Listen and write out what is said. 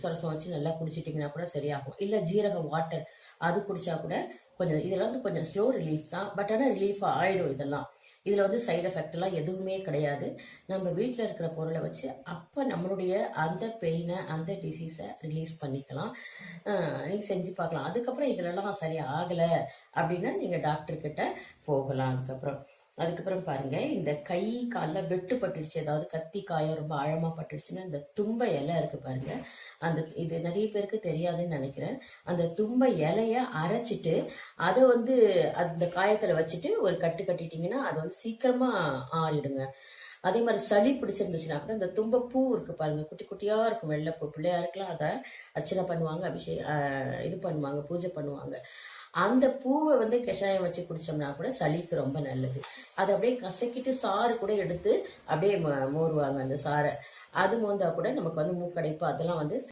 சொரசம் வச்சு நல்லா குடிச்சிட்டிங்கன்னா கூட சரியாகும். இல்லை ஜீரக வாட்டர் அது குடிச்சா கூட கொஞ்சம், இதெல்லாம் வந்து கொஞ்சம் ஸ்லோ ரிலீஃப் தான். பட் ஆனால் ரிலீஃப் ஆயிடும் இதெல்லாம். இதுல வந்து சைடு எஃபெக்ட் எல்லாம் எதுவுமே கிடையாது. நம்ம வீட்டில் இருக்கிற பொருளை வச்சு அப்ப நம்மளுடைய அந்த பெயினை அந்த டிசீஸை ரிலீஸ் பண்ணிக்கலாம். நீ செஞ்சு பார்க்கலாம். அதுக்கப்புறம் இதுலலாம் சரி ஆகலை அப்படின்னா நீங்க டாக்டர் கிட்ட போகலாம். அதுக்கப்புறம் பாருங்க, இந்த கை காலில் வெட்டு பட்டுடுச்சு, ஏதாவது கத்தி காயம் ரொம்ப ஆழமா பட்டுடுச்சுன்னா இந்த தும்பை இலை இருக்கு பாருங்க, அந்த இது நிறைய பேருக்கு தெரியாதுன்னு நினைக்கிறேன். அந்த தும்பை இலைய அரைச்சிட்டு அதை வந்து அந்த காயத்துல வச்சுட்டு ஒரு கட்டு கட்டிட்டீங்கன்னா அது வந்து சீக்கிரமா ஆறிடுங்க. அதே மாதிரி சளி பிடிச்சிருந்துச்சுன்னா கூட இந்த தும்பை பூ இருக்கு பாருங்க, குட்டி குட்டியா இருக்கும், வெள்ளைப்பூ. பிள்ளையாருக்கெல்லாம் அதை அர்ச்சனை பண்ணுவாங்க, இது பண்ணுவாங்க, பூஜை பண்ணுவாங்க. அந்த பூவை வந்து கஷாயம் வச்சு குடிச்சோம்னா கூட சளிக்கு ரொம்ப நல்லது. அதை அப்படியே கசக்கிட்டு சாறு கூட எடுத்து அப்படியே மோருவாங்க அந்த சாறை. அது மோந்தா கூட நமக்கு வந்து மூக்கடைப்பு அதெல்லாம் வந்து